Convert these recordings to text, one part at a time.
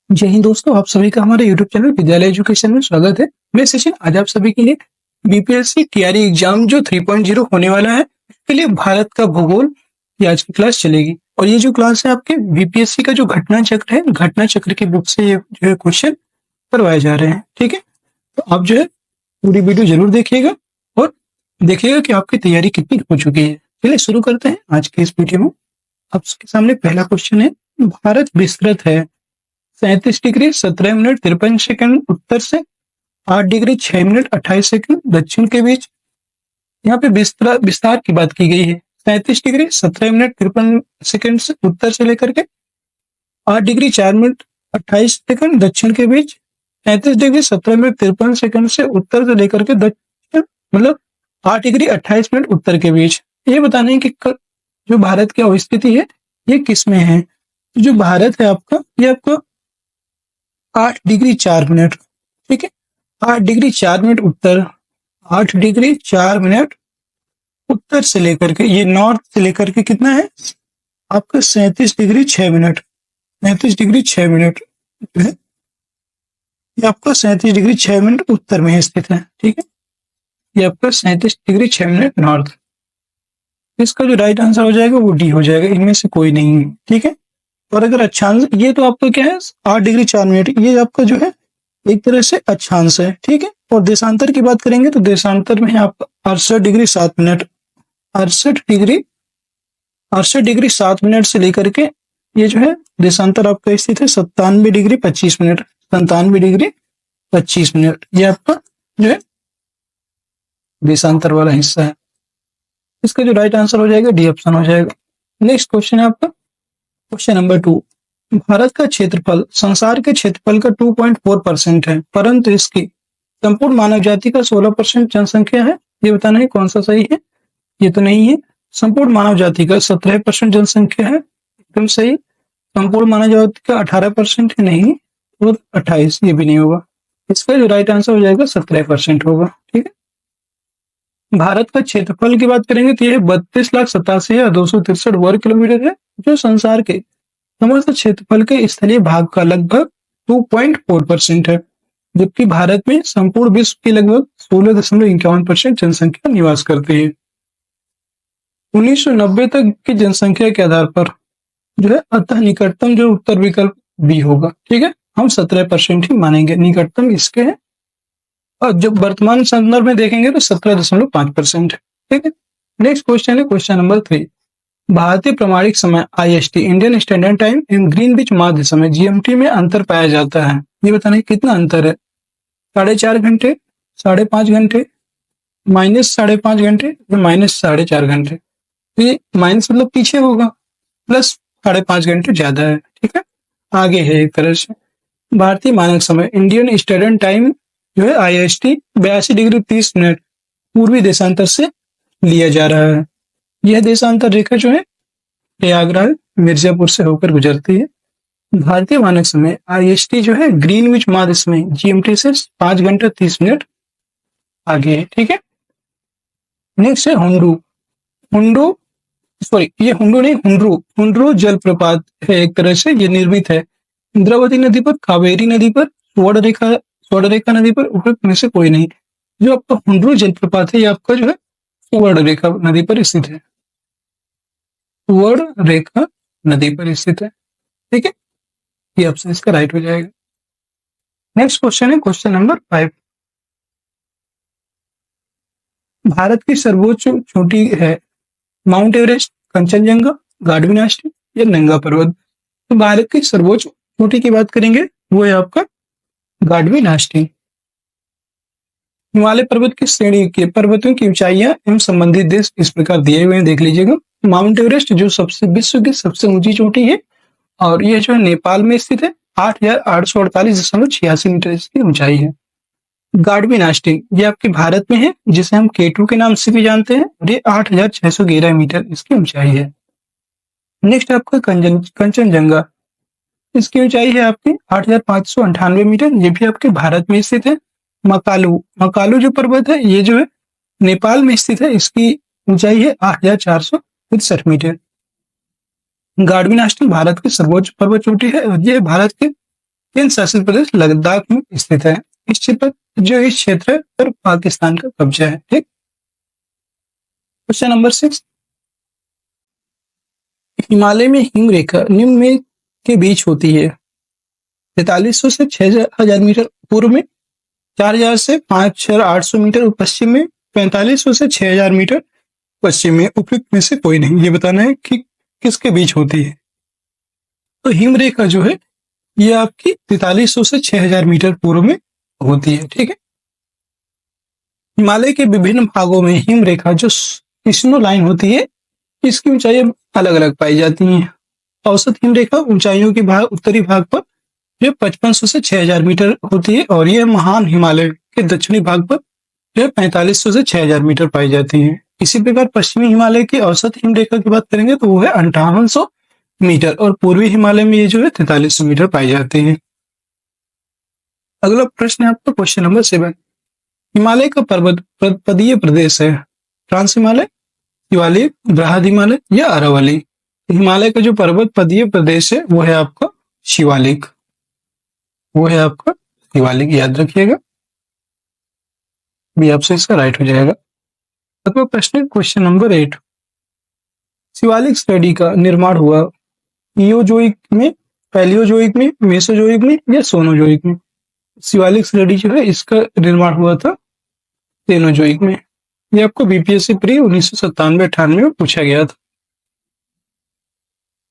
जय हिंद दोस्तों, आप सभी का हमारे YouTube चैनल विद्यालय एजुकेशन में स्वागत है। मैं सचिन आज आप सभी के लिए बीपीएससी टीआरई एग्जाम जो 3.0 होने वाला है इसके लिए भारत का भूगोल की आज की क्लास चलेगी। और ये जो क्लास है आपके बीपीएससी का जो घटना चक्र है, घटना चक्र की बुक से ये जो है क्वेश्चन करवाए जा रहे हैं। ठीक है, तो आप जो है पूरी वीडियो जरूर देखिएगा और देखिएगा कि आपकी तैयारी कितनी हो चुकी है। चलिए शुरू करते हैं आज की इस वीडियो में। आपके सामने पहला क्वेश्चन है, भारत विस्तृत है 37 डिग्री 17 मिनट 53 सेकंड उत्तर से, 8 डिग्री 6 मिनट 28 सेकंड दक्षिण के बीच। यहाँ पे विस्तार की बात की गई है। 37 डिग्री 17 मिनट 53 सेकंड से उत्तर से लेकर के 8 डिग्री 4 मिनट 28 सेकंड दक्षिण के बीच। 37 डिग्री 17 मिनट 53 सेकंड से उत्तर से लेकर के दक्षिण मतलब 8 डिग्री 28 मिनट उत्तर के बीच। ये बताना है कि जो भारत की अवस्थिति है ये किस में है। जो भारत है आपका, ये आपका 8 डिग्री 4 मिनट, ठीक है, 8 डिग्री 4 मिनट उत्तर, 8 डिग्री 4 मिनट उत्तर से लेकर के ये नॉर्थ से लेकर के कितना है आपका 37 डिग्री 6 मिनट, 37 डिग्री 6 मिनट जो है ये आपका 37 डिग्री 6 मिनट उत्तर में स्थित है। ठीक है, ये आपका 37 डिग्री 6 मिनट नॉर्थ। इसका जो राइट आंसर हो जाएगा वो डी हो जाएगा, इनमें से कोई नहीं है। ठीक है, और अगर अक्षांश, ये तो आपका क्या है 8 डिग्री 4 मिनट, ये आपका जो है एक तरह से अक्षांश है। ठीक है, और देशांतर की बात करेंगे तो देशांतर में है आपका 68 डिग्री 7 मिनट, 68 डिग्री 7 मिनट से लेकर के ये जो है देशांतर आपका स्थित है 97 डिग्री 25 मिनट, 97 डिग्री 25 मिनट। ये आपका जो है देशांतर वाला हिस्सा है। इसका जो राइट आंसर हो जाएगा डी ऑप्शन हो जाएगा। नेक्स्ट क्वेश्चन है आपका क्वेश्चन नंबर 2। भारत का क्षेत्रफल संसार के क्षेत्रफल का 2.4% है, परंतु इसकी संपूर्ण मानव जाति का 16% जनसंख्या है। ये बताना है कौन सा सही है। ये तो नहीं है। संपूर्ण मानव जाति का 17% जनसंख्या है, एकदम सही। संपूर्ण मानव जाति का 18% है, नहीं। और 28, ये भी नहीं होगा। इसका जो राइट आंसर हो जाएगा 17% होगा। ठीक है, भारत का क्षेत्रफल की बात करेंगे तो यह 32,87,263 वर्ग किलोमीटर है, जो संसार के समस्त क्षेत्रफल के स्थलीय भाग का लगभग 2.4% है, जबकि भारत में संपूर्ण विश्व की लगभग 16.51% जनसंख्या निवास करती है। 1990 तक की जनसंख्या के आधार पर जो है अतः निकटतम जो उत्तर विकल्प बी होगा। ठीक है, हम 17% ही मानेंगे, निकटतम इसके है। और जब वर्तमान संदर्भ में देखेंगे तो 17.5% है। ठीक है, नेक्स्ट क्वेश्चन है क्वेश्चन नंबर 3। भारतीय प्रमाणिक समय IST इंडियन स्टैंडर्ड टाइम एवं ग्रीनविच माध्य समय GMT में अंतर पाया जाता है। ये बताना है कितना अंतर है। 4.5 घंटे, 5.5 घंटे, -5.5 घंटे, -4.5 घंटे। तो ये माइनस मतलब पीछे होगा, प्लस 5.5 घंटे ज्यादा है। ठीक है, आगे है एक तरह से। भारतीय मानक समय इंडियन स्टैंडर्ड टाइम जो है IST 82 डिग्री 30 मिनट पूर्वी देशांतर से लिया जा रहा है। यह देशांतर रेखा जो है प्रयागराज मिर्जापुर से होकर गुजरती है। भारतीय मानक समय IST जो है ग्रीनविच माध्य समय GMT से 5 घंटा 30 मिनट आगे है। ठीक है, नेक्स्ट है हुंड्रो जलप्रपात है, एक तरह से ये निर्मित है इंद्रावती नदी पर, कावेरी नदी पर, स्वर्ण नदी पर, उपरोक्त में से कोई नहीं। जो आपका हुंड्रो जलप्रपात है ये आपका जो है स्वर्ण रेखा नदी पर स्थित है, स्वर्ण रेखा नदी पर स्थित है। ठीक है, ये ऑप्शन इसका राइट हो जाएगा। नेक्स्ट क्वेश्चन है क्वेश्चन नंबर 5। भारत की सर्वोच्च चोटी है माउंट एवरेस्ट, कंचनजंगा, गांडवी या नंगा पर्वत। तो भारत की सर्वोच्च चोटी की बात करेंगे वो है आपका गांडवी। हिमालय पर्वत की श्रेणी के पर्वतों की ऊंचाइयां एवं संबंधित देश इस प्रकार दिए हुए हैं, देख लीजिएगा। माउंट एवरेस्ट जो विश्व की सबसे ऊंची चोटी है और यह जो है नेपाल में स्थित है, 8,848.86 मीटर इसकी ऊंचाई है। गांडवी ये आपके भारत में है, जिसे हम K2 के नाम से भी जानते हैं, और ये 8,611 मीटर इसकी ऊंचाई है। नेक्स्ट आपका कंचनजंगा, इसकी ऊंचाई है आपकी 8,598 मीटर, ये भी आपके भारत में स्थित है। मकालू जो पर्वत है ये जो है नेपाल में स्थित है, इसकी ऊंचाई है 8,463 मीटर। गांडवी भारत की सर्वोच्च पर्वत चोटी है और ये भारत के केंद्र शासित प्रदेश लद्दाख में स्थित है। इस क्षेत्र पर पाकिस्तान का कब्जा है। ठीक। क्वेश्चन नंबर 6, हिमालय में हिम रेखा निम्न में के बीच होती है। 4300 से 6000 मीटर पूर्व में, 4000 से 5800 मीटर पश्चिम में, 4500 से 6000 मीटर पश्चिम में। उपयुक्त में से कोई नहीं। ये बताना है कि किसके बीच होती है। तो हिम रेखा जो है ये आपकी 4300 से 6000 मीटर पूर्व में होती है। ठीक है। हिमालय के विभिन्न भागों में हिम रेखा जो स्नो लाइन होती है, इसकी ऊंचाई अलग अलग पाई जाती हैं। औसत हिम रेखा ऊंचाइयों के उत्तरी भाग पर जो 5500 से 6000 मीटर होती है, और यह महान हिमालय के दक्षिणी भाग पर जो 4500 से 6000 मीटर पाई जाती है। इसी प्रकार पश्चिमी हिमालय की औसत हिम रेखा की बात करेंगे तो वो है 5800 मीटर, और पूर्वी हिमालय में ये जो है 4300 मीटर पाई जाती है। अगला प्रश्न है आपका क्वेश्चन नंबर 7, हिमालय का पर्वत पदीय प्रदेश है। ट्रांस हिमालय, शिवालिक, बृहद हिमालय या अरावली। हिमालय का जो पर्वत पदीय प्रदेश है वो है आपका शिवालिक। याद रखिएगा, भी आपसे इसका राइट हो जाएगा। अगला प्रश्न क्वेश्चन नंबर 8, शिवालिक श्रेणी का निर्माण हुआ इयोजोइक में, पैलियोजोइक में, मेसोजोइक में या सोनोजोइक में। शिवालिक श्रेणी जो है इसका निर्माण हुआ था सेनोजोइक में। ये आपको बीपीएससी प्री 1997-98 में पूछा गया था।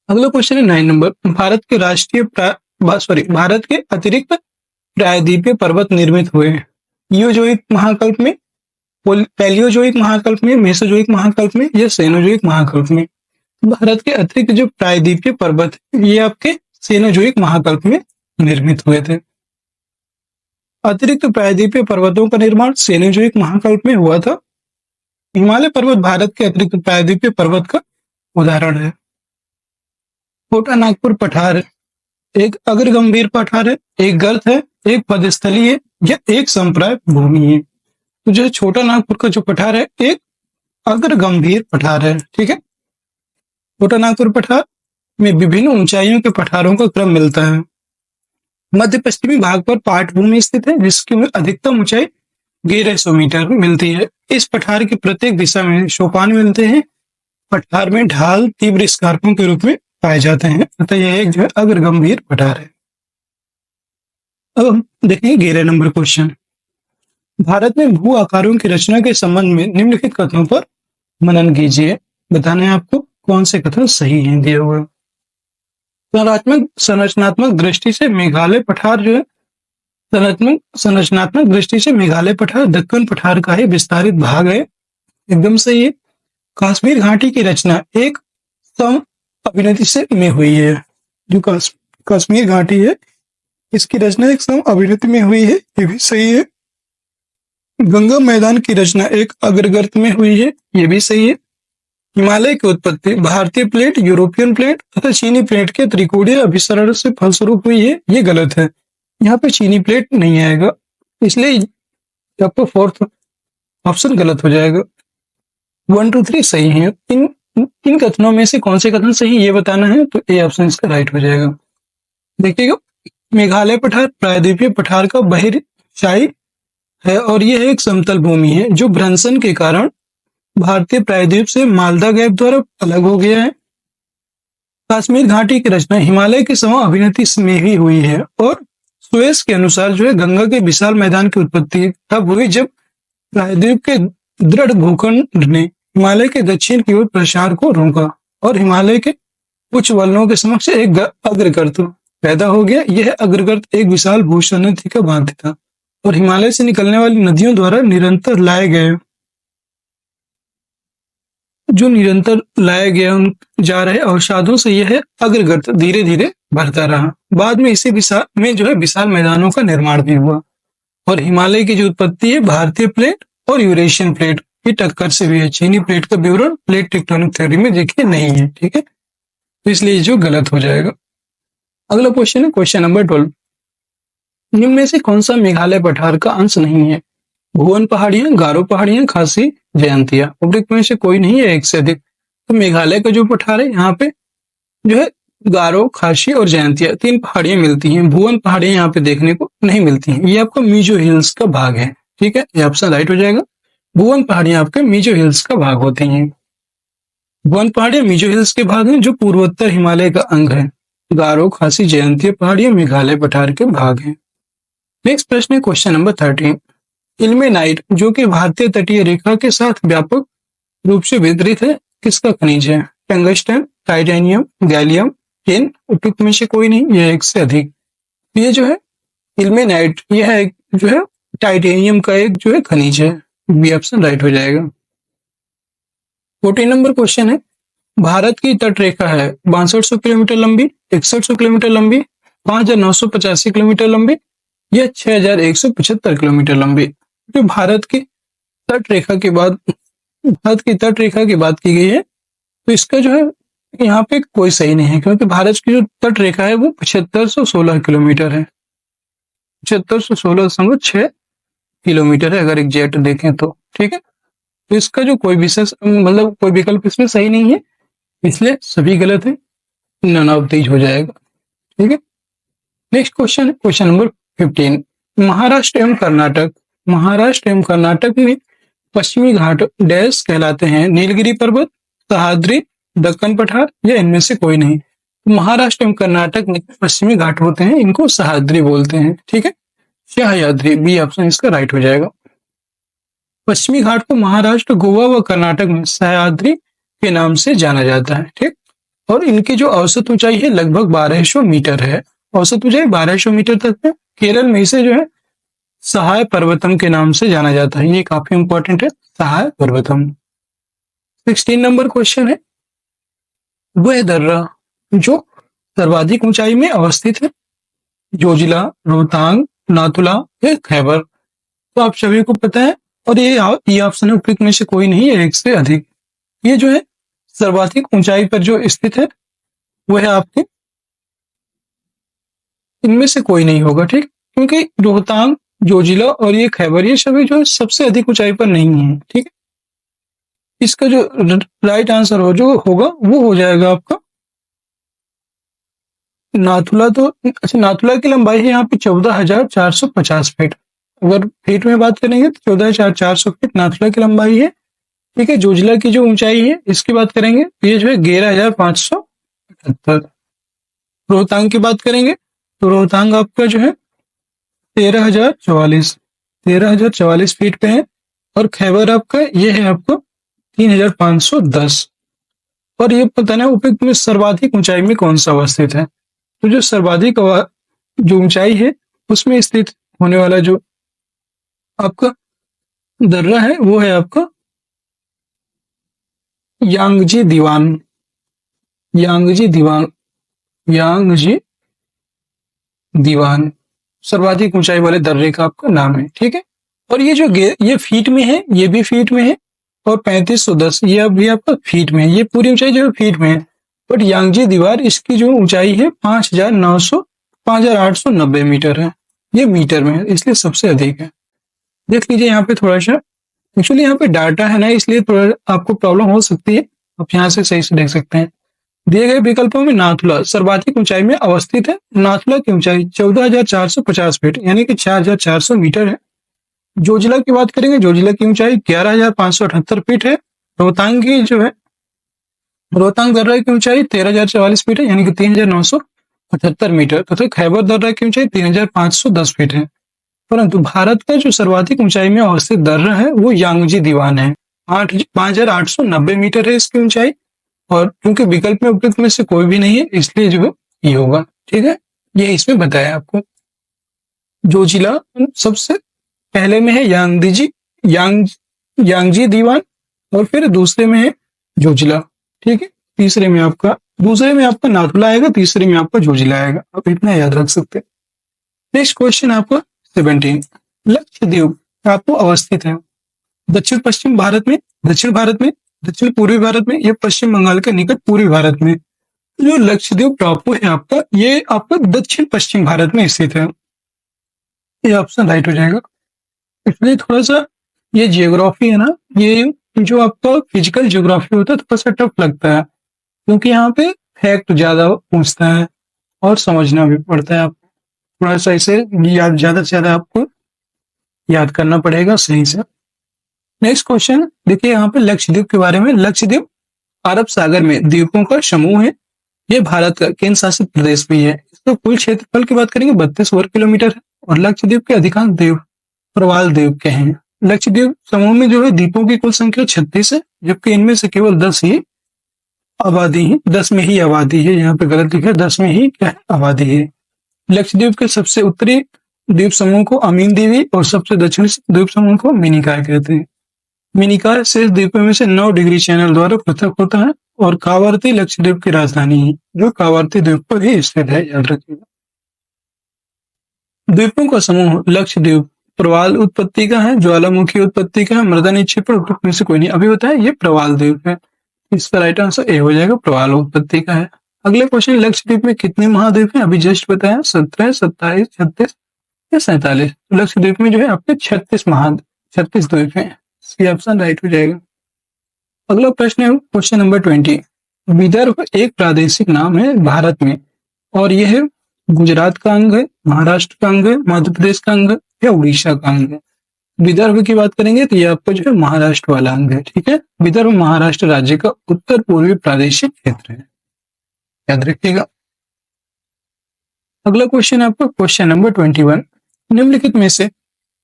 अगला क्वेश्चन है 9 नंबर, भारत के अतिरिक्त प्रायद्वीपीय पर्वत निर्मित हुए हैं। इयोजोइक महाकल्प में, पैलियोजोइक महाकल्प में, मेसोजोइक महाकल्प में या सेनोजोइक महाकल्प में। भारत के अतिरिक्त जो प्रायद्वीपीय पर्वत ये आपके सेनोजोइक महाकल्प में निर्मित हुए थे। अतिरिक्त प्रायद्वीपीय पर्वतों का निर्माण सेनोजोइक महाकल्प में हुआ था। हिमालय पर्वत भारत के अतिरिक्त प्रायद्वीपीय पर्वत का उदाहरण है। छोटा नागपुर पठार एक अग्र गंभीर पठार है, एक गर्त है, एक पदस्थली है या एक संप्राय भूमि है। तो जो छोटा नागपुर का जो पठार है एक अग्र गंभीर पठार है। ठीक है। छोटा नागपुर पठार में विभिन्न ऊंचाइयों के पठारों का क्रम मिलता है। मध्य पश्चिमी भाग पर पाट भूमि स्थित है जिसकी अधिकतम ऊंचाई 1100 मीटर मिलती है। इस पठार की प्रत्येक दिशा में सोपान मिलते हैं। पठार में ढाल तीव्र स्कार्पों के रूप में पाए जाते हैं, अतः यह एक जो है अग्र गंभीर पठार है। अब हम देखेंगे 11 नंबर क्वेश्चन, भारत में भू आकारों की रचना के संबंध में निम्नलिखित कथनों पर मनन कीजिए। बताना है आपको कौन से कथन सही हैं दिए हुए। संरचनात्मक दृष्टि से मेघालय पठार जो है संरचनात्मक दृष्टि से मेघालय पठार दक्कन पठार का ही विस्तारित भाग है। एकदम सही है। कश्मीर घाटी की रचना एक सम अभिनति से में हुई है। जो कश्मीर घाटी है इसकी रचना एक सम अभिनति में हुई है, ये भी सही है। गंगा मैदान की रचना एक अग्रगर्त में हुई है, ये भी सही है। हिमालय की उत्पत्ति भारतीय प्लेट, यूरोपियन प्लेट तथा चीनी प्लेट के त्रिकोणीय अभिसरण से फलस्वरूप हुई है, ये गलत है। यहाँ पे चीनी प्लेट नहीं आएगा, इसलिए आपका फोर्थ ऑप्शन गलत हो जाएगा। 1, 2, 3 सही है। इन कथनों में से कौन से कथन सही ये बताना है, तो ए ऑप्शन इसका राइट हो जाएगा। देखिएगा, मेघालय पठार प्रायद्वीपीय पठार का बहिर्शायी है और यह एक समतल भूमि है जो भ्रंशन के कारण भारतीय प्रायद्वीप से मालदा गैप द्वारा अलग हो गया है। कश्मीर घाटी की रचना हिमालय के सम अभिनति में ही हुई है और सुएज के अनुसार जो है गंगा के विशाल मैदान की उत्पत्ति तब हुई जब प्रायद्वीप के दृढ़ भूखंड ने हिमालय के दक्षिण की ओर प्रसार को रोका और हिमालय के उच्च वलयों के समक्ष एक अग्रगर्त पैदा हो गया। यह अग्रगर्त एक विशाल भूसन्निधि का भांति था और हिमालय से निकलने वाली नदियों द्वारा निरंतर लाए गए जा रहे अवसादों से यह अग्रगर्त धीरे धीरे बढ़ता रहा। बाद में इसी विशाल मैदानों का निर्माण भी हुआ और हिमालय की जो उत्पत्ति है भारतीय प्लेट और यूरेशियन प्लेट की टक्कर से भी है। चीनी प्लेट का विवरण प्लेट टेक्टोनिक थ्योरी में देखिए नहीं है, ठीक है, तो इसलिए जो गलत हो जाएगा। अगला क्वेश्चन है क्वेश्चन नंबर 12, निम्न में से कौन सा मेघालय पठार का अंश नहीं है? भुवन पहाड़ियां, गारो पहाड़ियां, खासी, जयंतिया। उपयुक्त में से कोई नहीं है, एक से अधिक। तो मेघालय का जो पठार है यहाँ पे जो है गारो, खासी और जयंतिया 3 पहाड़ियां मिलती हैं। भुवन पहाड़ियां यहाँ पे देखने को नहीं मिलती हैं। ये आपका मीजो हिल्स का भाग है। ठीक है, ये ऑप्शन राइट हो जाएगा। भुवन पहाड़ियां आपके मीजो हिल्स का भाग होती हैं। भुवन पहाड़ियां मीजो हिल्स के भाग हैं जो पूर्वोत्तर हिमालय का अंग है। गारो, खासी, जयंतिया पहाड़ियां मेघालय पठार के भाग हैं। नेक्स्ट प्रश्न है क्वेश्चन नंबर 13। इल्मेनाइट जो कि भारतीय तटीय रेखा के साथ व्यापक रूप से वितरित है, किसका खनिज है? टंगस्टन, टाइटेनियम, गैलियम, टिन, उपयुक्त में से कोई नहीं, यह एक से अधिक। ये जो है इल्मेनाइट, यह है जो है टाइटेनियम का एक जो है खनिज है। बी ऑप्शन राइट हो जाएगा। 14 नंबर क्वेश्चन है, भारत की तट रेखा है 6200 किलोमीटर लंबी, 6100 किलोमीटर लंबी, 5985 किलोमीटर लंबी या 6175 किलोमीटर लंबी। जो भारत की तट रेखा के बाद भारत की तट रेखा की बात की गई है, तो इसका जो है यहाँ पे कोई सही नहीं है, क्योंकि भारत की जो तट रेखा है वो 7516 किलोमीटर है। 7516.6 किलोमीटर है अगर एग्जैक्ट देखें तो। ठीक है, तो इसका जो कोई विशेष मतलब कोई विकल्प इसमें सही नहीं है, इसलिए सभी गलत है। नन ऑफ दीज हो जाएगा। ठीक है, नेक्स्ट क्वेश्चन है क्वेश्चन नंबर 15। महाराष्ट्र एवं कर्नाटक में पश्चिमी घाट डैश कहलाते हैं? नीलगिरी पर्वत, सह्याद्री, दक्कन पठार या इनमें से कोई नहीं। महाराष्ट्र एवं कर्नाटक में पश्चिमी घाट होते हैं, इनको सह्याद्री बोलते हैं। ठीक है, सह्याद्री, बी ऑप्शन इसका राइट हो जाएगा। पश्चिमी घाट को महाराष्ट्र, गोवा व कर्नाटक में सह्याद्री के नाम से जाना जाता है। ठीक, और इनकी जो औसत ऊंचाई है लगभग 1200 मीटर है। औसत ऊंचाई 1200 मीटर तक है। केरल में इसे जो है सहाय पर्वतम के नाम से जाना जाता है। ये काफी इंपॉर्टेंट है, सहाय पर्वतम। 16 नंबर क्वेश्चन है, वह दर्रा जो सर्वाधिक ऊंचाई में अवस्थित है? जोजिला, रोहतांग, नाथुला या खैबर। तो आप सभी को पता है, और ये ऑप्शन है उपयुक्त में से कोई नहीं है, एक से अधिक। ये जो है सर्वाधिक ऊंचाई पर जो स्थित है वह है आपके इनमें से कोई नहीं होगा। ठीक, क्योंकि रोहतांग, जोजिला और ये खैबर, ये सभी जो है सबसे अधिक ऊंचाई पर नहीं है। ठीक है, इसका जो राइट आंसर हो जो होगा वो हो जाएगा आपका नाथुला। तो अच्छा, नाथुला की लंबाई है यहाँ पे 14,450 फीट। अगर फीट में बात करेंगे तो 14,400 फीट नाथुला की लंबाई है। ठीक है, जोजिला की जो ऊंचाई है इसकी बात करेंगे तो ये जो है 11,578। रोहतांग की बात करेंगे तो रोहतांग आपका जो है 13,044 फीट पे है। और खैबर आपका ये है आपको 3,510। और ये पता ना उपयुक्त में सर्वाधिक ऊंचाई में कौन सा अवस्थित है। तो जो सर्वाधिक जो ऊंचाई है उसमें स्थित होने वाला जो आपका दर्रा है वो है आपका यांगजी दीवान। यांगजी दीवान, यांगजी दीवान सर्वाधिक ऊंचाई वाले दर्रे का आपका नाम है। ठीक है, और ये जो ये फीट में है, ये भी फीट में है, और 3510 ये भी आपका फीट में है। ये पूरी ऊंचाई जो है फीट में है। बट यांगजी दीवार इसकी जो ऊंचाई है 5,890 मीटर है। ये मीटर में है, इसलिए सबसे अधिक है। देख लीजिए यहाँ पे थोड़ा सा, एक्चुअली यहाँ पे डाटा है ना, इसलिए थोड़ा आपको प्रॉब्लम हो सकती है। आप यहाँ से सही से देख सकते हैं। दिए गए विकल्पों में नाथुला सर्वाधिक ऊंचाई में अवस्थित है। नाथुला की ऊंचाई 14,450 फीट यानी कि 4,400 मीटर है। जोजिला की बात करेंगे, जोजिला की ऊंचाई 11,578 फीट है। रोहतांग की जो है रोहतांग दर्रा की ऊंचाई 13,044 फीट है यानी कि 3,975 मीटर, तथा खैबर दर्रा की ऊंचाई 3,510 फीट है। परंतु भारत का जो सर्वाधिक ऊंचाई में अवस्थित दर्रा है वो यांगजी दीवान है। 5,890 मीटर है इसकी ऊंचाई। और क्योंकि विकल्प में उपयुक्त में से कोई भी नहीं है, इसलिए जो है ये होगा। ठीक है, ये इसमें बताया आपको। जोजिला सबसे पहले में है यांगजी दीवान, और फिर दूसरे में है जोजिला। ठीक है, दूसरे में आपका नाथुला आएगा, तीसरे में आपका जोजिला आएगा। आप इतना याद रख सकते हैं। नेक्स्ट क्वेश्चन आपका 17। लक्षद्वीप आपको अवस्थित है दक्षिण पश्चिम भारत में, दक्षिण भारत में, दक्षिण पूर्वी भारत में, ये पश्चिम बंगाल के निकट पूर्वी भारत में। जो लक्षद्वीप टापू है आपका, ये आपका दक्षिण पश्चिम भारत में स्थित है। ये ऑप्शन राइट हो जाएगा। इसलिए थोड़ा सा ये जियोग्राफी है ना, ये जो आपका फिजिकल जियोग्राफी होता है थोड़ा सा टफ लगता है, क्योंकि यहाँ पे फैक्ट ज्यादा पूछता है और समझना भी पड़ता है। आप थोड़ा सा इसे ज्यादा से ज्यादा आपको याद करना पड़ेगा सही से। नेक्स्ट क्वेश्चन देखिए यहाँ पे लक्षद्वीप के बारे में। लक्षद्वीप अरब सागर में द्वीपों का समूह है। ये भारत का केंद्र शासित प्रदेश भी है। इसका कुल क्षेत्रफल की बात करेंगे 32 वर्ग किलोमीटर है और लक्षद्वीप के अधिकांश द्वीप प्रवाल द्वीप के हैं। लक्षद्वीप समूह में जो है द्वीपों की कुल संख्या 36 है, जबकि इनमें से केवल 10 ही आबादी है। 10 में ही आबादी है, यहाँ पे गलत लिखा है, 10 में ही क्या है आबादी है। लक्षद्वीप के सबसे उत्तरी द्वीप समूह को अमीन द्वीप और सबसे दक्षिणी द्वीप समूह को मिनिकॉय कहते हैं। मिनिकॉय शेष द्वीपों में से 9 डिग्री चैनल द्वारा पृथक होता है और कावारती लक्षद्वीप की राजधानी है, जो कावारती द्वीप पर ही स्थित है, याद रखिएगा। द्वीपों का समूह लक्षद्वीप प्रवाल उत्पत्ति का है, ज्वालामुखी उत्पत्ति का है, मृदा निक्षेपण में से कोई नहीं। अभी बताया ये प्रवाल द्वीप है, इसका राइट आंसर ए हो जाएगा, प्रवाल उत्पत्ति का है। अगले क्वेश्चन, लक्षद्वीप में कितने महाद्वीप हैं? अभी जस्ट बताया 17, 27, 36 या 47। लक्षद्वीप में जो है आपके 36 द्वीप हैं। सी ऑप्शन राइट हो जाएगा। अगला प्रश्न है क्वेश्चन नंबर 20। विदर्भ एक प्रादेशिक नाम है भारत में और यह गुजरात का अंग है, महाराष्ट्र का अंग है, मध्य प्रदेश का अंग है या उड़ीसा का अंग है। विदर्भ की बात करेंगे तो ये आपका जो है महाराष्ट्र वाला अंग है, ठीक है। विदर्भ महाराष्ट्र राज्य का उत्तर पूर्वी प्रादेशिक क्षेत्र है, याद रखिएगा। अगला क्वेश्चन है आपका क्वेश्चन नंबर 21। निम्नलिखित में से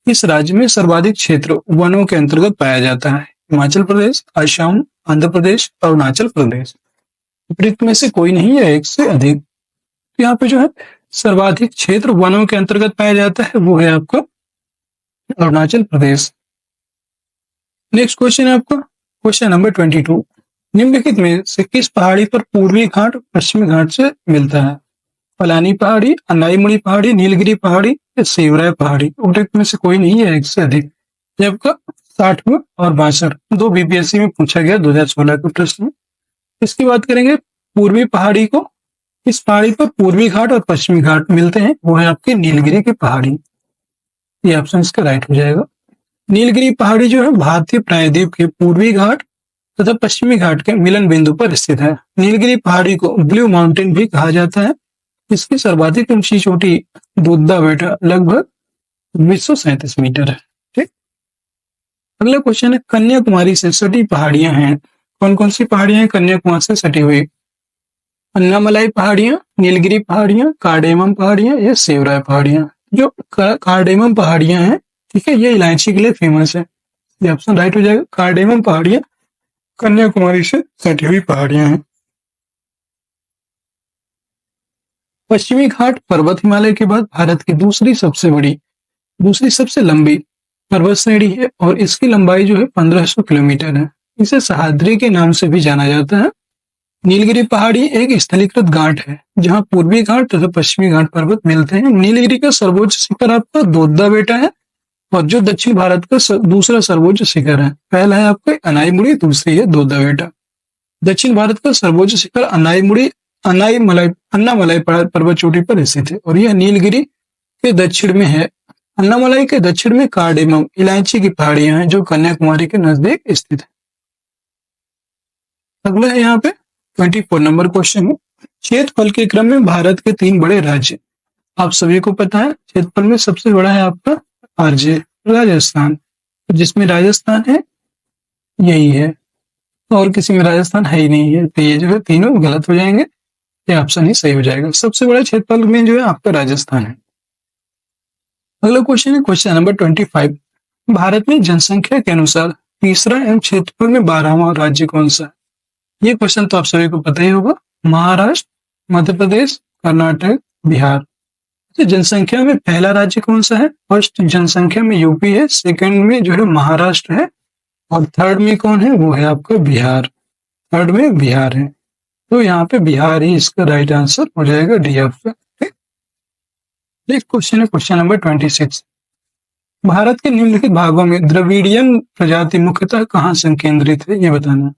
इस राज्य में सर्वाधिक क्षेत्र वनों के अंतर्गत पाया जाता है? हिमाचल प्रदेश, असम, आंध्र प्रदेश, अरुणाचल प्रदेश। उपयुक्त में से कोई नहीं है, एक से अधिक। तो यहाँ पे जो है सर्वाधिक क्षेत्र वनों के अंतर्गत पाया जाता है, वो है आपका अरुणाचल प्रदेश। नेक्स्ट क्वेश्चन है आपका क्वेश्चन नंबर 22। निम्नलिखित में से किस पहाड़ी पर पूर्वी घाट पश्चिमी घाट से मिलता है? पलानी पहाड़ी, अनाईमुड़ी पहाड़ी, नीलगिरी पहाड़ी या सेवराय पहाड़ी। उपयुक्त में से कोई नहीं है, एक से अधिक। ये आपका 60वां और 62 दो बीपीएससी में पूछा गया 2016 के प्रश्न। इसकी बात करेंगे पूर्वी पहाड़ी को, इस पहाड़ी पर पूर्वी घाट और पश्चिमी घाट मिलते हैं, वो है आपके नीलगिरी की पहाड़ी। ये ऑप्शन इसका राइट हो जाएगा। नीलगिरी पहाड़ी जो है भारतीय प्रायद्वीप के पूर्वी घाट तथा पश्चिमी घाट के मिलन बिंदु पर स्थित है। नीलगिरी पहाड़ी को ब्लू माउंटेन भी कहा जाता है। इसकी सर्वाधिक ऊंची चोटी दोद्दा बेटा लगभग 237 मीटर है, ठीक। अगला क्वेश्चन है कन्याकुमारी से सटी पहाड़ियां हैं। कौन कौन सी पहाड़ियां हैं कन्याकुमारी से सटी हुई? अन्नामलाई पहाड़ियां, नीलगिरी पहाड़ियां, कार्डेमम पहाड़ियां या सेवराय पहाड़ियां। जो कार्डेमम पहाड़ियां हैं, ठीक है, ये इलायची के लिए फेमस है। ये ऑप्शन राइट हो जाएगा। कार्डेमम पहाड़ियां कन्याकुमारी से सटी हुई पहाड़ियां हैं। पश्चिमी घाट पर्वत हिमालय के बाद भारत की दूसरी सबसे लंबी पर्वत श्रेणी है और इसकी लंबाई जो है 1500 किलोमीटर है। इसे सह्याद्री के नाम से भी जाना जाता है। नीलगिरी पहाड़ी एक स्थलीकृत घाट है जहां पूर्वी घाट तथा पश्चिमी घाट पर्वत मिलते हैं। नीलगिरी का सर्वोच्च शिखर आपका दोद्दा बेटा है और जो दक्षिण भारत का दूसरा सर्वोच्च शिखर है। पहला है आपका अनाईमुड़ी, दूसरी है दोद्दा बेटा। दक्षिण भारत का सर्वोच्च शिखर अन्नामलाई पर्वत चोटी पर स्थित है और यह नीलगिरी के दक्षिण में है। अन्नामलाई के दक्षिण में कार्डेमम इलायची की पहाड़ियां हैं जो कन्याकुमारी के नजदीक स्थित है। अगला है यहाँ पे 24 नंबर क्वेश्चन है। क्षेत्रफल के क्रम में भारत के 3 बड़े राज्य आप सभी को पता है। क्षेत्रफल में सबसे बड़ा है आपका राज्य राजस्थान, जिसमें राजस्थान है यही है और किसी में राजस्थान है ही नहीं है, तो ये जो है तीनों गलत हो जाएंगे। ये ऑप्शन ही सही हो जाएगा। सबसे बड़ा क्षेत्रफल में जो है आपका राजस्थान है। अगला क्वेश्चन है क्वेश्चन नंबर 25। भारत में जनसंख्या के अनुसार तीसरा एवं क्षेत्रफल में 12वां राज्य कौन सा है? ये क्वेश्चन तो आप सभी को पता ही होगा। महाराष्ट्र, मध्य प्रदेश, कर्नाटक, बिहार। तो जनसंख्या में पहला राज्य कौन सा है? फर्स्ट जनसंख्या में यूपी है, सेकंड में जो है महाराष्ट्र है और थर्ड में कौन है? वो है आपका बिहार। थर्ड में बिहार है, तो यहाँ पे बिहार ही इसका राइट आंसर हो जाएगा, डी ऑप्शन। नेक्स्ट क्वेश्चन है क्वेश्चन नंबर 26। भारत के निम्नलिखित भागों में द्रविड़ियन प्रजाति मुख्यतः कहाँ से केंद्रित है? ये बताना।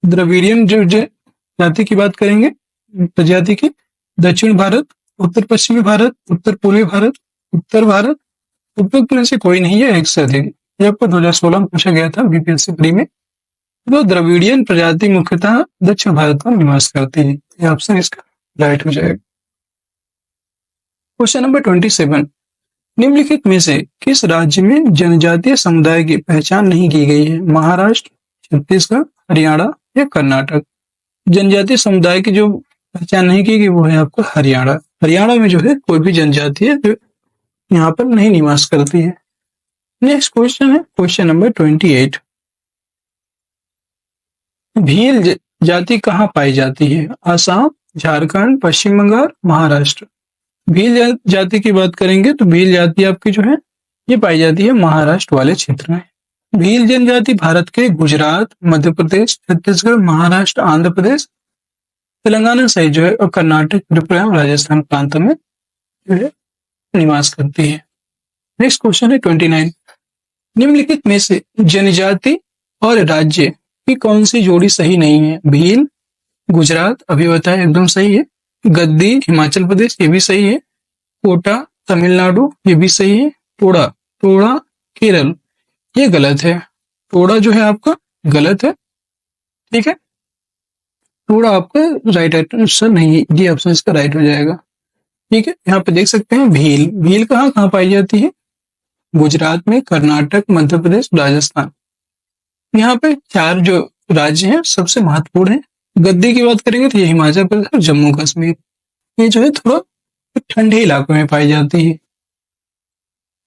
द्रविड़ियन जो जाति की बात करेंगे प्रजाति की, दक्षिण भारत, उत्तर पश्चिमी भारत, उत्तर पूर्वी भारत, उत्तर भारत। उपयुक्त में से कोई नहीं है, एक से अधिक। ये आपको 2016 में पूछा गया था बीपीएससी प्री में। तो द्रविड़ियन प्रजाति मुख्यतः दक्षिण भारत में निवास करते हैं। ये ऑप्शन इसका राइट हो जाएगा। क्वेश्चन नंबर 27, निम्नलिखित में से किस राज्य में जनजातीय समुदाय की पहचान नहीं की गई है? महाराष्ट्र, छत्तीसगढ़, हरियाणा या कर्नाटक? जनजातीय समुदाय की जो पहचान नहीं की गई वो है आपको हरियाणा। हरियाणा में जो है कोई भी जनजाति है जो यहाँ पर नहीं निवास करती है। नेक्स्ट क्वेश्चन है क्वेश्चन नंबर 28, भील जाति कहाँ पाई जाती है? आसाम, झारखंड, पश्चिम बंगाल, महाराष्ट्र? भील जाति की बात करेंगे तो भील जाति आपकी जो है ये पाई जाती है महाराष्ट्र वाले क्षेत्र में। भील जनजाति भारत के गुजरात, मध्य प्रदेश, छत्तीसगढ़, महाराष्ट्र, आंध्र प्रदेश, तेलंगाना सहित जो है और कर्नाटक, त्रिपुरा, राजस्थान प्रांत में जो है निवास करती है। नेक्स्ट क्वेश्चन है 29, निम्नलिखित में से जनजाति और राज्य की कौन सी जोड़ी सही नहीं है? भील गुजरात अभी बताया एकदम सही है, गद्दी हिमाचल प्रदेश ये भी सही है, कोटा तमिलनाडु ये भी सही है, टोड़ा टोड़ा केरल ये गलत है। टोड़ा जो है आपका गलत है, ठीक है, टोड़ा आपका राइट आंसर नहीं है, ये ऑप्शन इसका राइट हो जाएगा। ठीक है, यहाँ पे देख सकते हैं भील, भील कहाँ कहाँ पाई जाती है? गुजरात में, कर्नाटक, मध्य प्रदेश, राजस्थान। यहाँ पे 4 जो राज्य हैं सबसे महत्वपूर्ण है। गद्दी की बात करेंगे तो ये हिमाचल प्रदेश और जम्मू कश्मीर, ये जो है थोड़ा ठंडे इलाकों में पाई जाती है।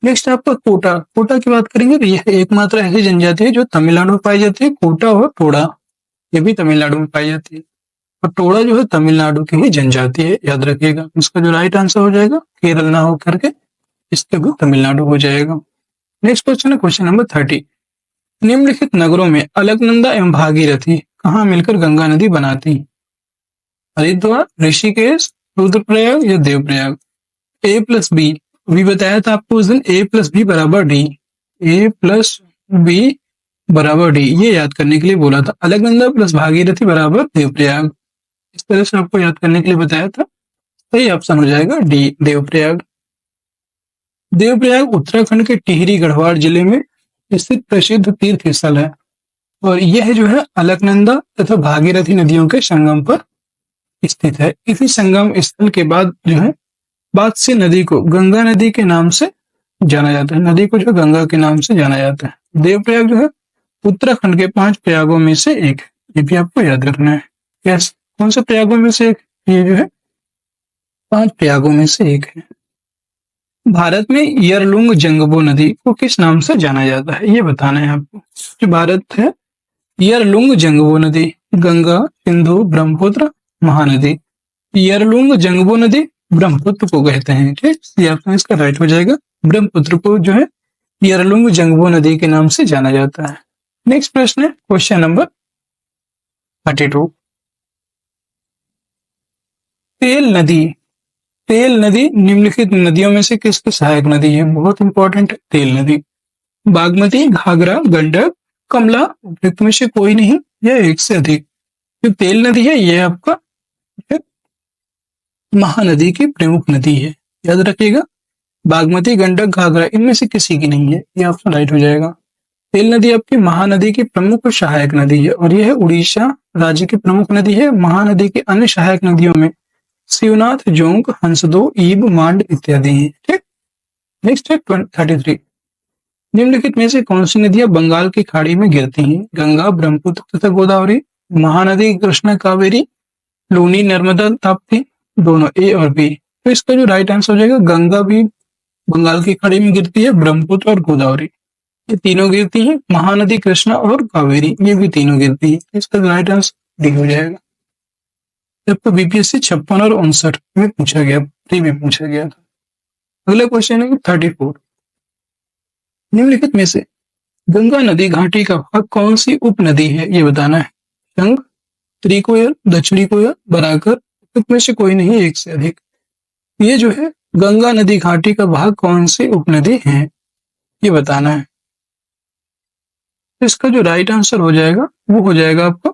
नेक्स्ट आपका कोटा, कोटा की बात करेंगे तो यह एकमात्र ऐसी जनजाति है जो तमिलनाडु में पाई जाती है। कोटा और टोड़ा ये भी तमिलनाडु में पाई जाती है और टोड़ा जो है तमिलनाडु की ही जनजाति है, याद रखिएगा। इसका जो राइट आंसर हो जाएगा केरल ना हो करके इसके भी तमिलनाडु हो जाएगा। नेक्स्ट क्वेश्चन है क्वेश्चन नंबर 30, निम्नलिखित नगरों में अलकनंदा एवं भागीरथी कहाँ मिलकर गंगा नदी बनाती हैं? हरिद्वार, ऋषिकेश, रुद्रप्रयाग या देवप्रयाग? ए प्लस बी, अभी बताया था आपको उस दिन ए प्लस बी बराबर डी, ए प्लस बी बराबर डी, ये याद करने के लिए बोला था। अलकनंदा प्लस भागीरथी बराबर देवप्रयाग, इस तरह से आपको याद करने के लिए बताया था। सही ऑप्शन हो जाएगा डी, देवप्रयाग। देवप्रयाग उत्तराखंड के टिहरी गढ़वाल जिले में स्थित प्रसिद्ध तीर्थ स्थल है और यह जो है अलकनंदा तथा भागीरथी नदियों के संगम पर स्थित है। इसी संगम स्थल के बाद जो है बागसी नदी को गंगा नदी के नाम से जाना जाता है, नदी को जो गंगा के नाम से जाना जाता है। देवप्रयाग जो है उत्तराखंड के 5 प्रयागों में से एक, ये भी आपको याद रखना है। यस, कौन से प्रयागों में से एक? ये जो है 5 प्रयागों में से एक है। भारत में यरलुंग जंगबो नदी को किस नाम से जाना जाता है? ये बताना है आपको। जो भारत है यरलुंग जंगबो नदी, गंगा, सिंधु, ब्रह्मपुत्र, महानदी। यरलुंग जंगबो नदी ब्रह्मपुत्र को कहते हैं, ठीक, ये ऑप्शन इसका राइट हो जाएगा। ब्रह्मपुत्र को जो है यरलुंग जंगबो नदी के नाम से जाना जाता है। नेक्स्ट प्रश्न है क्वेश्चन नंबर 32, तेल नदी, तेल नदी निम्नलिखित नदियों में से किसकी सहायक नदी है? बहुत इंपॉर्टेंट है तेल नदी। बागमती, घाघरा, गंडक, कमला, उपयुक्त में से कोई नहीं या एक से अधिक? जो तेल नदी है ये आपका महानदी की प्रमुख नदी है, याद रखिएगा। बागमती, गंडक, घाघरा इनमें से किसी की नहीं है, ये ऑप्शन राइट हो जाएगा। तेल नदी आपकी महानदी की प्रमुख सहायक नदी है और यह है उड़ीसा राज्य की प्रमुख नदी है। महानदी की अन्य सहायक नदियों में शिवनाथ, जोंक, हंसदो, ईब, मांड इत्यादि हैं, ठीक। नेक्स्ट है 33, निम्नलिखित में से कौन सी नदियां बंगाल की खाड़ी में गिरती हैं? गंगा, ब्रह्मपुत्र तथा गोदावरी, महानदी कृष्णा, कावेरी, लूनी, नर्मदा, ताप्ती, दोनों ए और बी। तो इसका जो राइट आंसर हो जाएगा गंगा भी बंगाल की खाड़ी में गिरती है, ब्रह्मपुत्र और गोदावरी ये तीनों गिरती हैं, महानदी कृष्णा और कावेरी ये भी तीनों गिरती है। इसका राइट आंसर डी हो जाएगा। जब बीपीएससी 56 और 59 में पूछा गया, प्री में पूछा गया था। अगला क्वेश्चन है 34, निम्नलिखित में से गंगा नदी घाटी का भाग कौन सी उप नदी है? ये बताना है। शंख, त्रिकोयल, दक्षिणी कोयल, बराकर, में से कोई नहीं एक से अधिक। ये जो है गंगा नदी घाटी का भाग कौन सी उपनदी है ये बताना है। इसका जो राइट आंसर हो जाएगा वो हो जाएगा आपका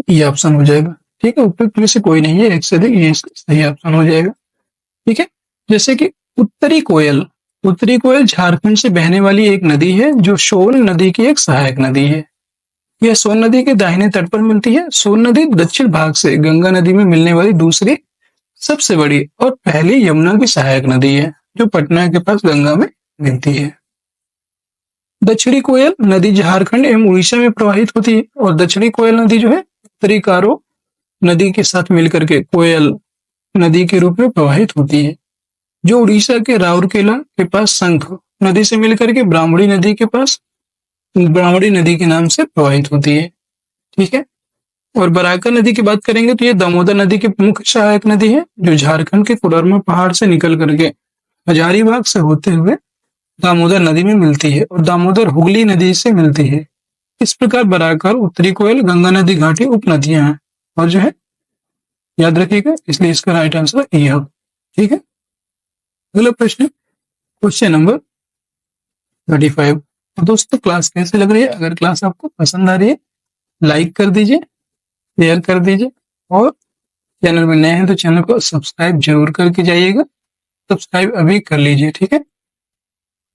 ये ऑप्शन हो जाएगा, ठीक है। उपयुक्त में से कोई नहीं है एक से अधिक, ये सही ऑप्शन हो जाएगा, ठीक है। जैसे कि उत्तरी कोयल, उत्तरी कोयल झारखंड से बहने वाली एक नदी है जो सोन नदी की एक सहायक नदी है। यह सोन नदी के दाहिने तट पर मिलती है। सोन नदी दक्षिण भाग से गंगा नदी में मिलने वाली दूसरी सबसे बड़ी और पहली यमुना की सहायक नदी है, जो पटना के पास गंगा में मिलती है। दक्षिणी कोयल नदी झारखंड एवं उड़ीसा में प्रवाहित होती है, और दक्षिणी कोयल नदी जो है उत्तरी कारो नदी के साथ मिलकर के कोयल नदी के रूप में प्रवाहित होती है, जो उड़ीसा के राउरकेला के पास शंख नदी से मिलकर के ब्राह्मणी नदी के नाम से प्रवाहित होती है। ठीक है। और बराकर नदी की बात करेंगे तो ये दामोदर नदी की मुख्य सहायक नदी है, जो झारखंड के कोडरमा पहाड़ से निकल करके हजारीबाग से होते हुए दामोदर नदी में मिलती है और दामोदर हुगली नदी से मिलती है। इस प्रकार बराकर, उत्तरी कोयल, गंगा नदी घाटी उप नदियां हैं, और जो है याद रखिएगा, इसलिए इसका राइट आंसर ये है। ठीक है। अगला प्रश्न, क्वेश्चन नंबर 35। तो दोस्तों क्लास कैसे लग रही है? अगर क्लास आपको पसंद आ रही है लाइक कर दीजिए, शेयर कर दीजिए, और चैनल में नए हैं तो चैनल को सब्सक्राइब जरूर करके जाइएगा। सब्सक्राइब अभी कर लीजिए। ठीक है।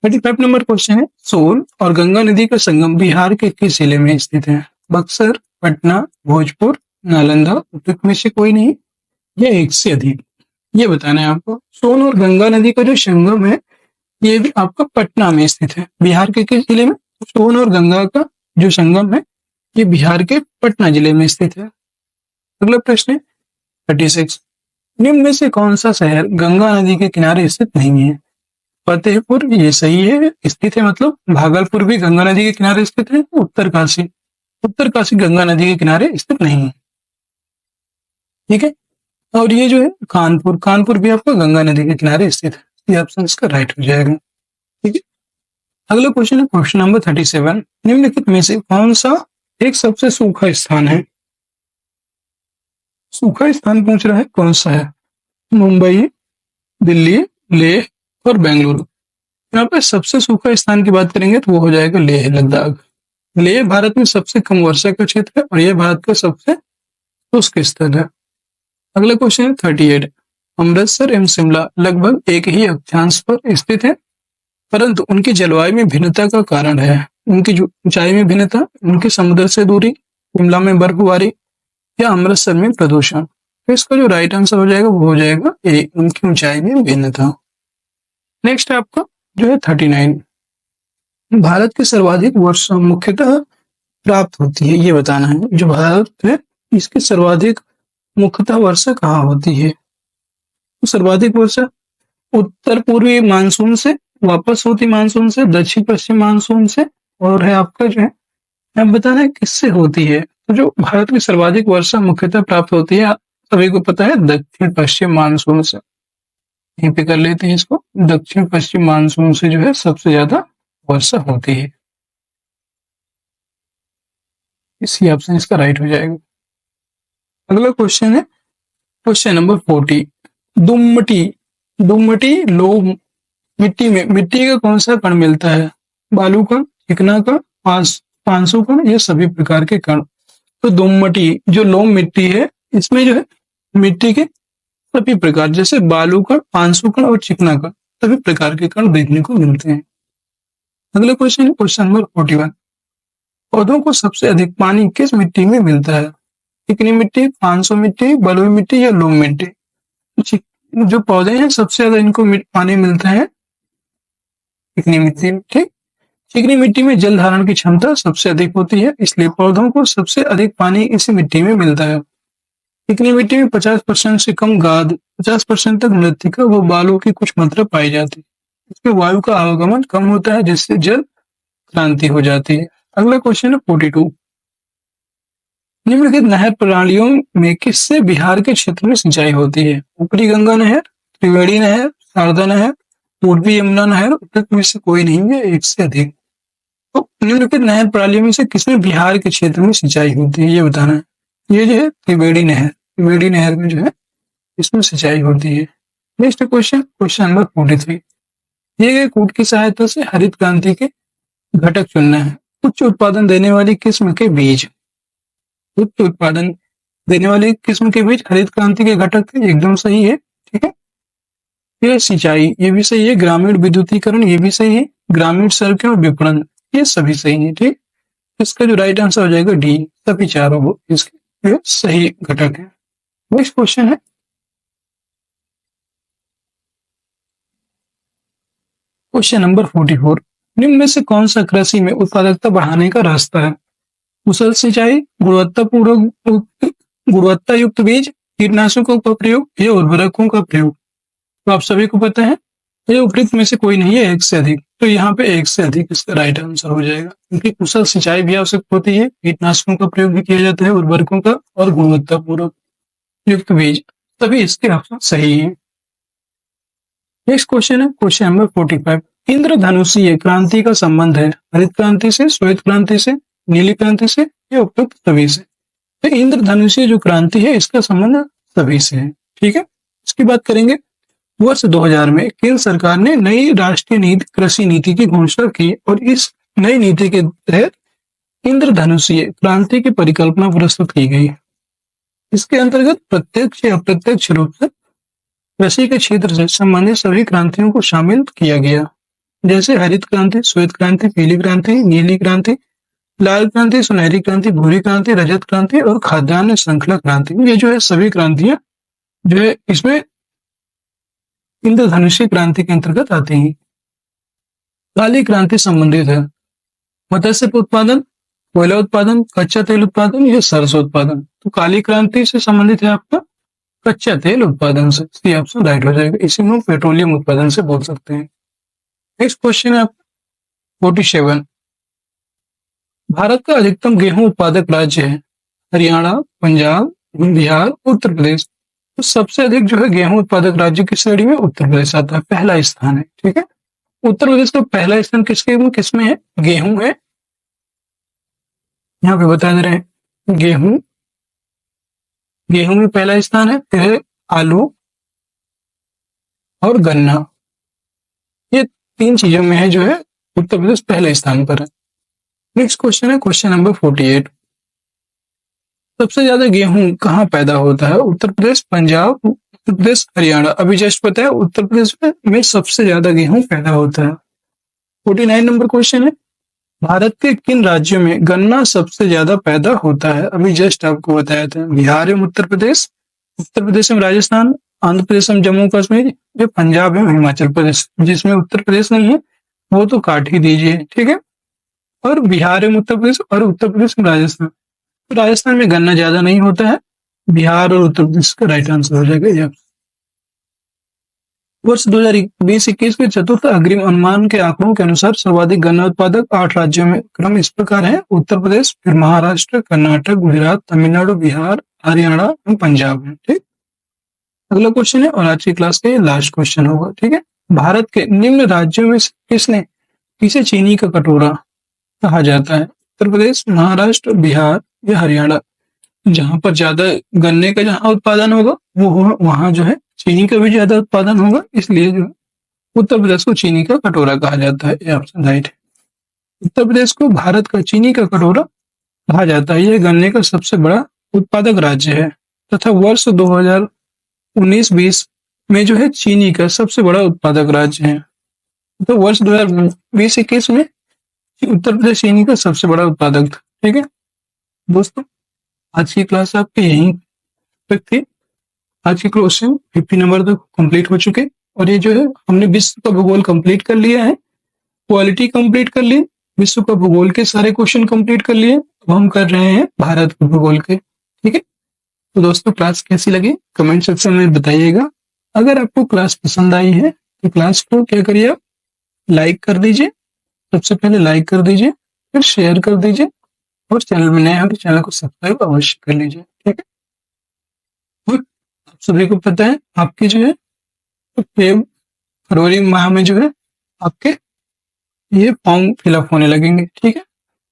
35 नंबर क्वेश्चन है, सोन और गंगा नदी का संगम बिहार के किस जिले में स्थित है? बक्सर, पटना, भोजपुर, नालंदा, उपयुक्त में से कोई नहीं या एक से अधिक? ये बताना है आपको। सोन और गंगा नदी का जो संगम है ये भी आपका पटना में स्थित है। बिहार के किस जिले में? सोन और गंगा का जो संगम है ये बिहार के पटना जिले में स्थित है। अगला प्रश्न है 36। निम्न में से कौन सा शहर गंगा नदी के किनारे स्थित नहीं है? फतेहपुर, ये सही है, स्थित है मतलब। भागलपुर भी गंगा नदी के किनारे स्थित है। उत्तर काशी गंगा नदी के किनारे स्थित नहीं है। ठीक है। और ये जो है कानपुर भी आपको गंगा नदी के किनारे स्थित है। ये ऑप्शन इसका राइट हो जाएगा। ठीक है। अगला क्वेश्चन है क्वेश्चन नंबर 37। निम्नलिखित में से कौन सा एक सबसे सूखा स्थान है? सूखा स्थान पूछ रहा है, कौन सा है? मुंबई, दिल्ली, लेह और बेंगलुरु। यहाँ पे सबसे सूखा स्थान की बात करेंगे तो वो हो जाएगा लेह लद्दाख। लेह भारत में सबसे कम वर्षा का क्षेत्र है और यह भारत का सबसे शुष्क स्थल है। अगला क्वेश्चन है 38। अमृतसर एवं शिमला लगभग एक ही अक्षांश पर स्थित है, परंतु उनकी जलवायु में भिन्नता का कारण है उनकी ऊंचाई में भिन्नता, उनके समुद्र से दूरी, शिमला में बर्फबारी या अमृतसर में प्रदूषण। तो इसका जो राइट आंसर हो जाएगा वो हो जाएगा ए, उनकी ऊंचाई में भिन्नता। नेक्स्ट आपका जो है 39। भारत की सर्वाधिक वर्षा मुख्यतः प्राप्त होती है, ये बताना है। जो भारत है इसकी सर्वाधिक मुख्यतः वर्षा कहाँ होती है? तो सर्वाधिक वर्षा उत्तर पूर्वी मानसून से वापस होती, मानसून से दक्षिण पश्चिम मानसून से, और है आपका जो है अब बताना है किससे होती है। तो जो भारत की सर्वाधिक वर्षा मुख्यतः प्राप्त होती है सभी को पता है दक्षिण पश्चिम मानसून से। यहीं पे कर लेते हैं इसको, दक्षिण पश्चिम मानसून से जो है सबसे ज्यादा वर्षा होती है। इसी ऑप्शन इसका राइट हो जाएगा। अगला क्वेश्चन है क्वेश्चन नंबर 40। दुम्मटी लो मिट्टी में मिट्टी का कौन सा कण मिलता है? बालू कण, चिकना कण, पांसु कण, ये सभी प्रकार के कण। तो दुम्मटी जो लोम मिट्टी है इसमें जो है मिट्टी के सभी प्रकार जैसे बालू कण, पांसु कण और चिकना कण सभी प्रकार के कण देखने को मिलते हैं। अगला क्वेश्चन है क्वेश्चन नंबर 41। पौधों को सबसे अधिक पानी किस मिट्टी में मिलता है? चिकनी मिट्टी, पांसु मिट्टी, बलुई मिट्टी या लोम मिट्टी? जो पौधे हैं सबसे ज्यादा इनको पानी मिलता है चिकनी मिट्टी। ठीक। चिकनी मिट्टी में जल धारण की क्षमता सबसे अधिक होती है, इसलिए पौधों को सबसे अधिक पानी इसी मिट्टी में मिलता है। चिकनी मिट्टी में 50% से कम गाद, 50% तक मृत्तिका व बालू की कुछ मात्रा पाई जाती है। इसमें वायु का आवागमन कम होता है जिससे जल क्रांति हो जाती है। अगला क्वेश्चन है 42। निम्नलिखित नहर प्रणालियों में किससे बिहार के क्षेत्र में सिंचाई होती है? ऊपरी गंगा नहर, त्रिवेणी नहर, शारदा नहर, पूर्वी यमुना नहर, उपयुक्त में से कोई नहीं है एक से अधिक। तो निम्नलिखित नहर प्रणालियों में से किसमें बिहार के क्षेत्र में सिंचाई होती है ये बताना है। ये जो है त्रिवेणी नहर में जो है इसमें सिंचाई होती है। Next question question number 43। दिए गए कूट की सहायता से हरित क्रांति के घटक चुनना है। उच्च उत्पादन देने वाली किस्म के बीज, उच्च उत्पादन देने वाली किस्म के बीज हरित क्रांति के घटक है, एकदम सही है। ठीक है। ये सिंचाई ये भी सही है, ग्रामीण विद्युतीकरण ये भी सही है, ग्रामीण सड़कें और विपणन ये सभी सही है। ठीक। इसका जो राइट आंसर हो जाएगा डी, सभी चारों वो इसके जो सही घटक है। नेक्स्ट क्वेश्चन है, क्वेश्चन नंबर 44, निम्न में से कौन सा कृषि में उत्पादकता बढ़ाने का रास्ता है? कुशल सिंचाई, गुणवत्ता युक्त बीज, कीटनाशकों का प्रयोग या उर्वरकों का प्रयोग? तो आप सभी को पता है ये उपयुक्त में से कोई नहीं है, एक से अधिक। तो यहाँ पे एक से अधिक इसका राइट आंसर हो जाएगा, क्योंकि कुशल सिंचाई भी आवश्यक होती है, कीटनाशकों का प्रयोग भी किया जाता है, उर्वरकों का, और गुणवत्तापूर्ण युक्त बीज, तभी इसके ऑप्शन सही है। नेक्स्ट क्वेश्चन है, क्वेश्चन नंबर 45, इंद्रधनुषीय क्रांति का संबंध है हरित क्रांति से, श्वेत क्रांति से, नीली क्रांति से या उपयुक्त सभी से? तो इंद्रधनुषीय जो क्रांति है इसका संबंध सभी से है। ठीक है, इसकी बात करेंगे। वर्ष 2000 में केंद्र सरकार ने नई राष्ट्रीय नीति कृषि नीति की घोषणा की और इस नई नीति के तहत इंद्रधनुषीय क्रांति की परिकल्पना प्रस्तुत की गई। इसके अंतर्गत प्रत्यक्ष या अप्रत्यक्ष रूप से कृषि के क्षेत्र से संबंधित सभी क्रांतियों को शामिल किया गया, जैसे हरित क्रांति, श्वेत क्रांति, पीली क्रांति, नीली क्रांति, लाल क्रांति, सुनहरी क्रांति, भूरी क्रांति, रजत क्रांति और खाद्यान्न श्रृंखला क्रांति। ये जो है सभी क्रांतियां जो है इसमें इंद्रधनुषीय क्रांति के अंतर्गत आती हैं। काली क्रांति संबंधित है मत्स्य उत्पादन, कोयला उत्पादन, कच्चा तेल उत्पादन या सरसों उत्पादन। तो काली क्रांति से संबंधित है आपका कच्चा तेल उत्पादन से, सी ऑप्शन राइट हो जाएगा। इसी में पेट्रोलियम उत्पादन से बोल सकते हैं। नेक्स्ट क्वेश्चन है आपका 47, भारत का अधिकतम गेहूं उत्पादक राज्य है हरियाणा, पंजाब, बिहार, उत्तर प्रदेश। तो सबसे अधिक जो है गेहूं उत्पादक राज्य की श्रेणी में उत्तर प्रदेश आता है, पहला स्थान है। ठीक है, उत्तर प्रदेश का पहला स्थान किसमें है? गेहूं है। यहाँ पे बता दे रहे हैं गेहूं में पहला स्थान है, फिर है आलू और गन्ना। ये तीन चीजों में है जो है उत्तर प्रदेश पहले स्थान पर है। नेक्स्ट क्वेश्चन है, क्वेश्चन नंबर 48, सबसे ज्यादा गेहूं कहाँ पैदा होता है? उत्तर प्रदेश, पंजाब, उत्तर प्रदेश, हरियाणा। अभी जस्ट पता है उत्तर प्रदेश में सबसे ज्यादा गेहूं पैदा होता है। 49 नंबर क्वेश्चन है, भारत के किन राज्यों में गन्ना सबसे ज्यादा पैदा होता है? अभी जस्ट आपको बताया था, बिहार एवं उत्तर प्रदेश में राजस्थान, आंध्र प्रदेश में जम्मू कश्मीर, जो पंजाब एवं हिमाचल प्रदेश। जिसमें उत्तर प्रदेश नहीं है वो तो काट ही दीजिए। ठीक है, और बिहार एवं उत्तर प्रदेश और उत्तर प्रदेश में राजस्थान। तो राजस्थान में गन्ना ज्यादा नहीं होता है, बिहार और उत्तर प्रदेश का राइट आंसर हो जाएगा ये। वर्ष 2020-21 के चतुर्थ अग्रिम अनुमान के आंकड़ों के अनुसार सर्वाधिक गन्ना उत्पादक 8 राज्यों में क्रम इस प्रकार है, उत्तर प्रदेश, फिर महाराष्ट्र, कर्नाटक, गुजरात, तमिलनाडु, बिहार, हरियाणा और पंजाब है। ठीक, अगला क्वेश्चन है और आज की क्लास का ये लास्ट क्वेश्चन होगा। ठीक है, भारत के निम्न राज्यों में किसे चीनी का कटोरा कहा जाता है? उत्तर प्रदेश, महाराष्ट्र, बिहार या हरियाणा। जहां पर ज्यादा गन्ने का जहां उत्पादन होगा वो वहां जो है चीनी का भी ज्यादा उत्पादन होगा, इसलिए जो उत्तर प्रदेश को चीनी का कटोरा कहा जाता है। ये ऑप्शन राइट है। उत्तर प्रदेश को भारत का चीनी का कटोरा कहा जाता है। यह गन्ने का सबसे बड़ा उत्पादक राज्य है तथा वर्ष 2019-20 में जो है चीनी का सबसे बड़ा उत्पादक राज्य है। तो वर्ष 2020-21 में उत्तर प्रदेश चीनी का सबसे बड़ा उत्पादक था। ठीक है दोस्तों, आज की क्लास आपकी यहीं तक थी। आज के क्वेश्चन 50 नंबर तक कंप्लीट हो चुके और ये जो है हमने विश्व का भूगोल कंप्लीट कर लिया है, क्वालिटी कंप्लीट कर ली, विश्व का भूगोल के सारे क्वेश्चन कंप्लीट कर लिए। अब हम कर रहे हैं भारत के भूगोल के। ठीक है, तो दोस्तों क्लास कैसी लगी कमेंट सेक्शन में बताइएगा। अगर आपको क्लास पसंद आई है तो क्लास को क्या करिए, आप लाइक कर दीजिए। सबसे पहले लाइक कर दीजिए, फिर शेयर कर दीजिए और चैनल में नए हैं तो चैनल को सब्सक्राइब अवश्य कर लीजिए। ठीक है, और आप सभी को पता है आपके जो है फरवरी माह में जो है आपके ये फॉर्म फिलअप होने लगेंगे। ठीक है,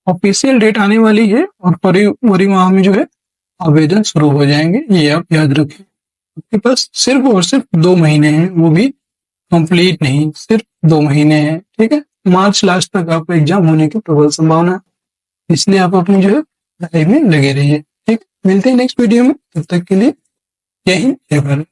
ऑफिशियल डेट आने वाली है और फरवरी माह में जो है आवेदन शुरू हो जाएंगे, ये आप याद रखें। आपके पास सिर्फ और सिर्फ 2 महीने हैं, वो भी कंप्लीट नहीं, सिर्फ 2 महीने हैं। ठीक है, मार्च लास्ट तक आपका एग्जाम होने की प्रबल संभावना है, इसलिए आप अपनी जो है पढ़ाई में लगे रहिए। ठीक, मिलते हैं नेक्स्ट वीडियो में, तब तक के लिए जय हिंद जय भारत।